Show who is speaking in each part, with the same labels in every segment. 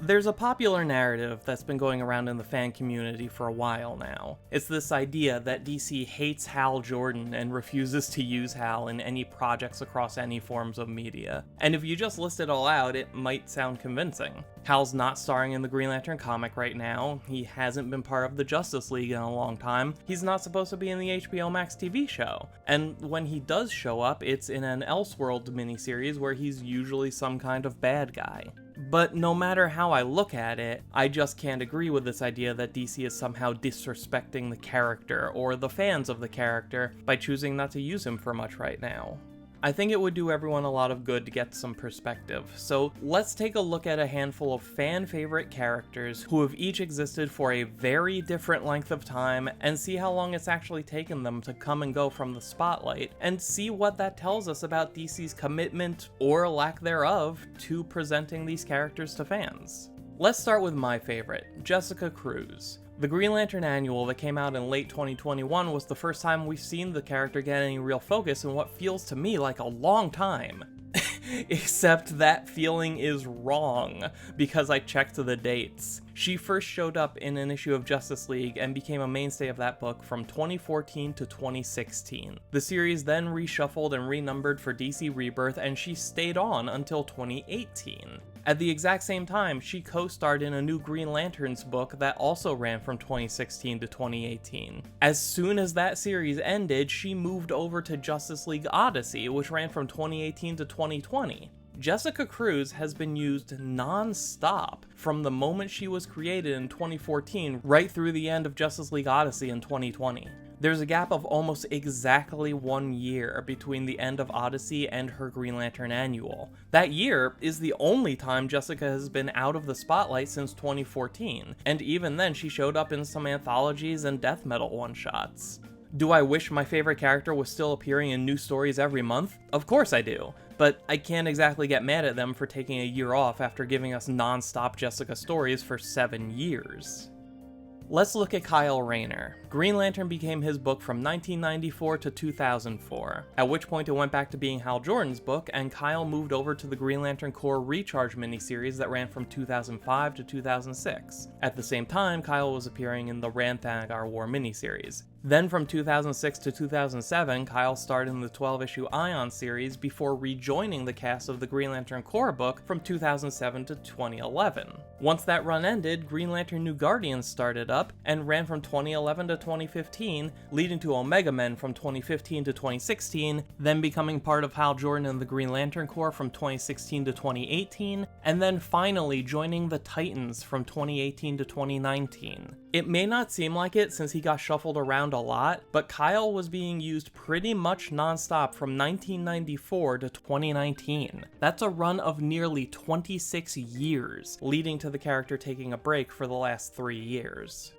Speaker 1: There's a popular narrative that's been going around in the fan community for a while now. It's this idea that DC hates Hal Jordan and refuses to use Hal in any projects across any forms of media. And if you just list it all out, it might sound convincing. Hal's not starring in the Green Lantern comic right now, he hasn't been part of the Justice League in a long time, he's not supposed to be in the HBO Max TV show, and when he does show up, it's in an Elseworlds miniseries where he's usually some kind of bad guy. But no matter how I look at it, I just can't agree with this idea that DC is somehow disrespecting the character, or the fans of the character, by choosing not to use him for much right now. I think it would do everyone a lot of good to get some perspective, so let's take a look at a handful of fan-favorite characters who have each existed for a very different length of time, and see how long it's actually taken them to come and go from the spotlight, and see what that tells us about DC's commitment, or lack thereof, to presenting these characters to fans. Let's start with my favorite, Jessica Cruz. The Green Lantern Annual that came out in late 2021 was the first time we've seen the character get any real focus in what feels to me like a long time. Except that feeling is wrong, because I checked the dates. She first showed up in an issue of Justice League and became a mainstay of that book from 2014 to 2016. The series then reshuffled and renumbered for DC Rebirth, and she stayed on until 2018. At the exact same time, she co-starred in a new Green Lanterns book that also ran from 2016 to 2018. As soon as that series ended, she moved over to Justice League Odyssey, which ran from 2018 to 2020. Jessica Cruz has been used non-stop from the moment she was created in 2014 right through the end of Justice League Odyssey in 2020. There's a gap of almost exactly 1 year between the end of Odyssey and her Green Lantern Annual. That year is the only time Jessica has been out of the spotlight since 2014, and even then she showed up in some anthologies and death metal one-shots. Do I wish my favorite character was still appearing in new stories every month? Of course I do, but I can't exactly get mad at them for taking a year off after giving us non-stop Jessica stories for 7 years. Let's look at Kyle Rayner. Green Lantern became his book from 1994 to 2004, at which point it went back to being Hal Jordan's book, and Kyle moved over to the Green Lantern Corps Recharge miniseries that ran from 2005 to 2006. At the same time, Kyle was appearing in the Rann-Thanagar War miniseries. Then from 2006 to 2007, Kyle starred in the 12-issue Ion series before rejoining the cast of the Green Lantern Corps book from 2007 to 2011. Once that run ended, Green Lantern New Guardians started up and ran from 2011 to 2015, leading to Omega Men from 2015 to 2016, then becoming part of Hal Jordan and the Green Lantern Corps from 2016 to 2018, and then finally joining the Titans from 2018 to 2019. It may not seem like it since he got shuffled around a lot, but Kyle was being used pretty much non-stop from 1994 to 2019. That's a run of nearly 26 years, leading to the character taking a break for the last 3 years.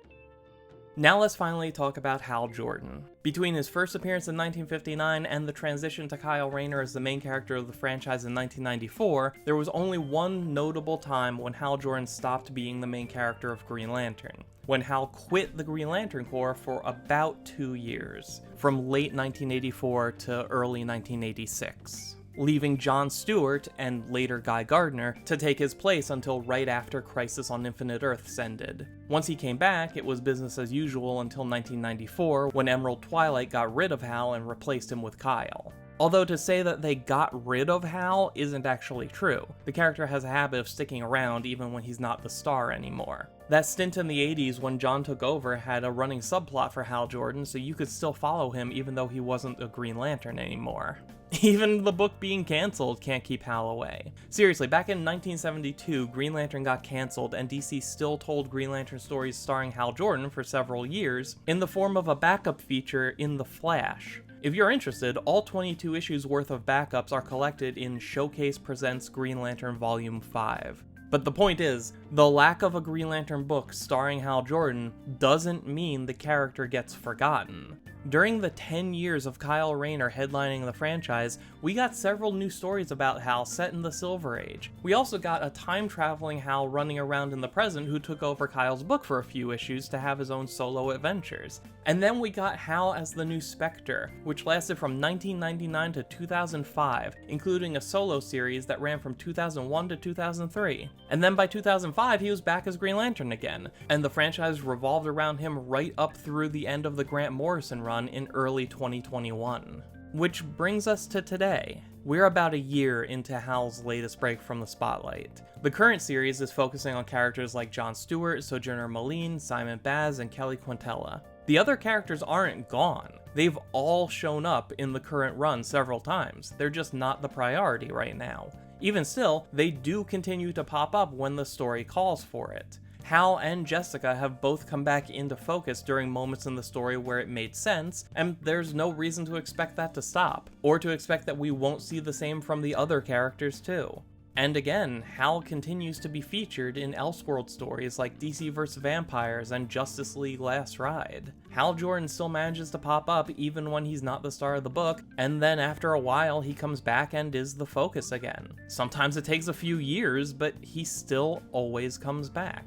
Speaker 1: Now let's finally talk about Hal Jordan. Between his first appearance in 1959 and the transition to Kyle Rayner as the main character of the franchise in 1994, there was only one notable time when Hal Jordan stopped being the main character of Green Lantern. When Hal quit the Green Lantern Corps for about 2 years, from late 1984 to early 1986. Leaving John Stewart, and later Guy Gardner, to take his place until right after Crisis on Infinite Earths ended. Once he came back, it was business as usual until 1994, when Emerald Twilight got rid of Hal and replaced him with Kyle. Although to say that they got rid of Hal isn't actually true. The character has a habit of sticking around even when he's not the star anymore. That stint in the 80s when John took over had a running subplot for Hal Jordan, so you could still follow him even though he wasn't a Green Lantern anymore. Even the book being cancelled can't keep Hal away. Seriously, back in 1972, Green Lantern got cancelled and DC still told Green Lantern stories starring Hal Jordan for several years, in the form of a backup feature in The Flash. If you're interested, all 22 issues worth of backups are collected in Showcase Presents Green Lantern Volume 5. But the point is, the lack of a Green Lantern book starring Hal Jordan doesn't mean the character gets forgotten. During the 10 years of Kyle Rayner headlining the franchise, we got several new stories about Hal set in the Silver Age. We also got a time-traveling Hal running around in the present who took over Kyle's book for a few issues to have his own solo adventures. And then we got Hal as the new Spectre, which lasted from 1999 to 2005, including a solo series that ran from 2001 to 2003. And then by 2005, he was back as Green Lantern again, and the franchise revolved around him right up through the end of the Grant Morrison run in early 2021. Which brings us to today. We're about a year into Hal's latest break from the spotlight. The current series is focusing on characters like Jon Stewart, Sojourner Moline, Simon Baz, and Kelly Quintella. The other characters aren't gone. They've all shown up in the current run several times. They're just not the priority right now. Even still, they do continue to pop up when the story calls for it. Hal and Jessica have both come back into focus during moments in the story where it made sense, and there's no reason to expect that to stop, or to expect that we won't see the same from the other characters too. And again, Hal continues to be featured in Elseworld stories like DC vs. Vampires and Justice League Last Ride. Hal Jordan still manages to pop up even when he's not the star of the book, and then after a while he comes back and is the focus again. Sometimes it takes a few years, but he still always comes back.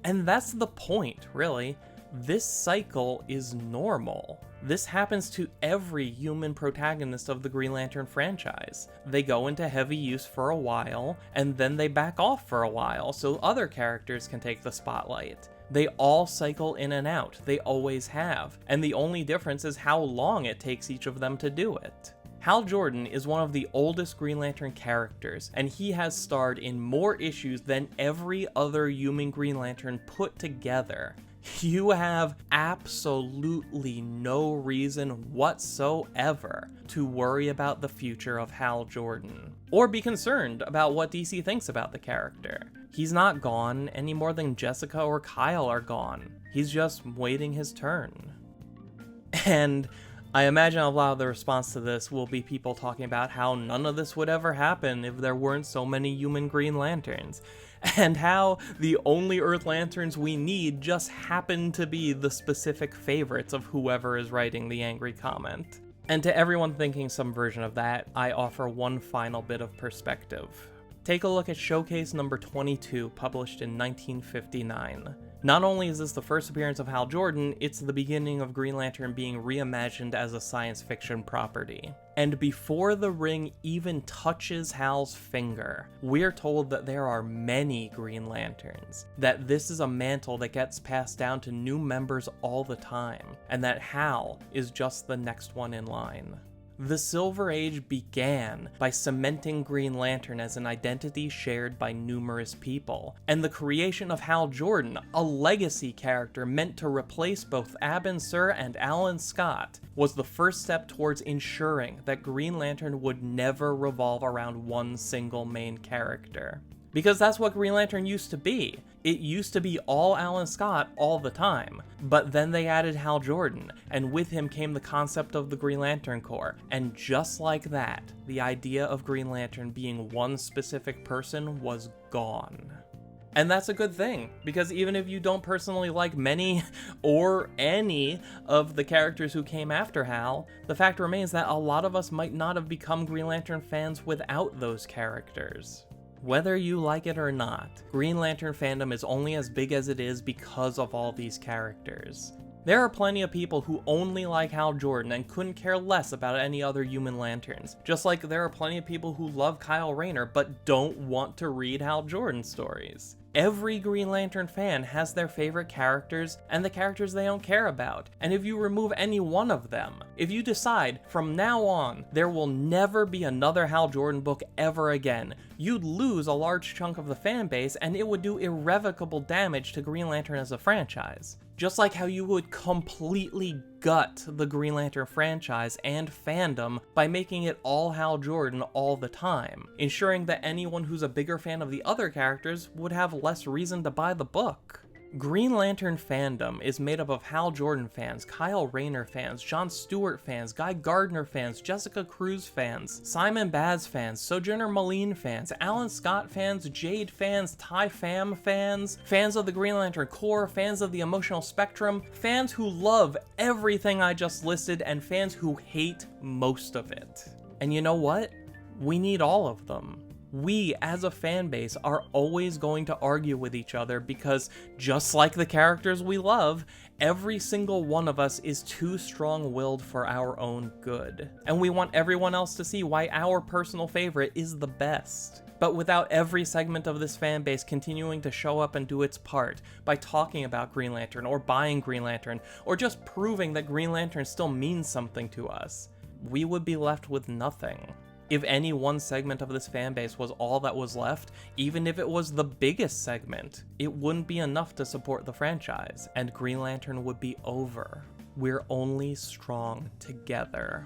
Speaker 1: And that's the point, really. This cycle is normal. This happens to every human protagonist of the Green Lantern franchise. They go into heavy use for a while, and then they back off for a while so other characters can take the spotlight. They all cycle in and out, they always have, and the only difference is how long it takes each of them to do it. Hal Jordan is one of the oldest Green Lantern characters, and he has starred in more issues than every other human Green Lantern put together. You have absolutely no reason whatsoever to worry about the future of Hal Jordan, or be concerned about what DC thinks about the character. He's not gone any more than Jessica or Kyle are gone. He's just waiting his turn. And I imagine a lot of the response to this will be people talking about how none of this would ever happen if there weren't so many human Green Lanterns, and how the only Earth Lanterns we need just happen to be the specific favorites of whoever is writing the angry comment. And to everyone thinking some version of that, I offer one final bit of perspective. Take a look at Showcase number 22, published in 1959. Not only is this the first appearance of Hal Jordan, it's the beginning of Green Lantern being reimagined as a science fiction property. And before the ring even touches Hal's finger, we're told that there are many Green Lanterns, that this is a mantle that gets passed down to new members all the time, and that Hal is just the next one in line. The Silver Age began by cementing Green Lantern as an identity shared by numerous people, and the creation of Hal Jordan, a legacy character meant to replace both Abin Sur and Alan Scott, was the first step towards ensuring that Green Lantern would never revolve around one single main character. Because that's what Green Lantern used to be. It used to be all Alan Scott all the time, but then they added Hal Jordan, and with him came the concept of the Green Lantern Corps, and just like that, the idea of Green Lantern being one specific person was gone. And that's a good thing, because even if you don't personally like many or any of the characters who came after Hal, the fact remains that a lot of us might not have become Green Lantern fans without those characters. Whether you like it or not, Green Lantern fandom is only as big as it is because of all these characters. There are plenty of people who only like Hal Jordan and couldn't care less about any other Human Lanterns, just like there are plenty of people who love Kyle Rayner but don't want to read Hal Jordan stories. Every Green Lantern fan has their favorite characters and the characters they don't care about, and if you remove any one of them, if you decide from now on there will never be another Hal Jordan book ever again, you'd lose a large chunk of the fan base and it would do irrevocable damage to Green Lantern as a franchise. Just like how you would completely gut the Green Lantern franchise and fandom by making it all Hal Jordan all the time, ensuring that anyone who's a bigger fan of the other characters would have less reason to buy the book. Green Lantern fandom is made up of Hal Jordan fans, Kyle Rayner fans, Jon Stewart fans, Guy Gardner fans, Jessica Cruz fans, Simon Baz fans, Sojourner Moline fans, Alan Scott fans, Jade fans, Ty Pham fans, fans of the Green Lantern Corps, fans of the emotional spectrum, fans who love everything I just listed, and fans who hate most of it. And you know what? We need all of them. We, as a fan base, are always going to argue with each other because, just like the characters we love, every single one of us is too strong-willed for our own good. And we want everyone else to see why our personal favorite is the best. But without every segment of this fan base continuing to show up and do its part by talking about Green Lantern, or buying Green Lantern, or just proving that Green Lantern still means something to us, we would be left with nothing. If any one segment of this fanbase was all that was left, even if it was the biggest segment, it wouldn't be enough to support the franchise, and Green Lantern would be over. We're only strong together.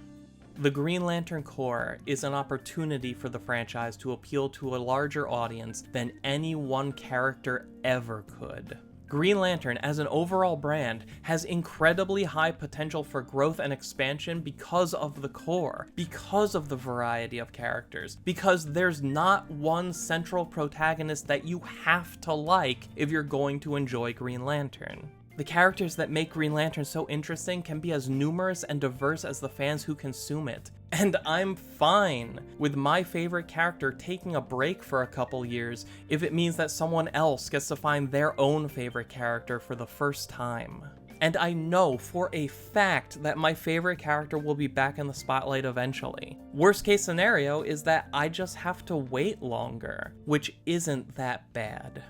Speaker 1: The Green Lantern Corps is an opportunity for the franchise to appeal to a larger audience than any one character ever could. Green Lantern, as an overall brand, has incredibly high potential for growth and expansion because of the Corps, because of the variety of characters, because there's not one central protagonist that you have to like if you're going to enjoy Green Lantern. The characters that make Green Lantern so interesting can be as numerous and diverse as the fans who consume it. And I'm fine with my favorite character taking a break for a couple years if it means that someone else gets to find their own favorite character for the first time. And I know for a fact that my favorite character will be back in the spotlight eventually. Worst case scenario is that I just have to wait longer, which isn't that bad.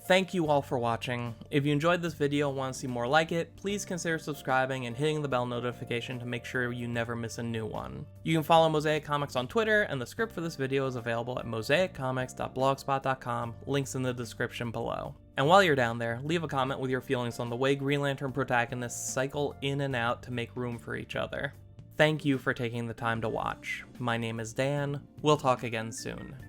Speaker 1: Thank you all for watching. If you enjoyed this video and want to see more like it, please consider subscribing and hitting the bell notification to make sure you never miss a new one. You can follow Mosaic Comics on Twitter, and the script for this video is available at mosaiccomics.blogspot.com, links in the description below. And while you're down there, leave a comment with your feelings on the way Green Lantern protagonists cycle in and out to make room for each other. Thank you for taking the time to watch. My name is Dan. We'll talk again soon.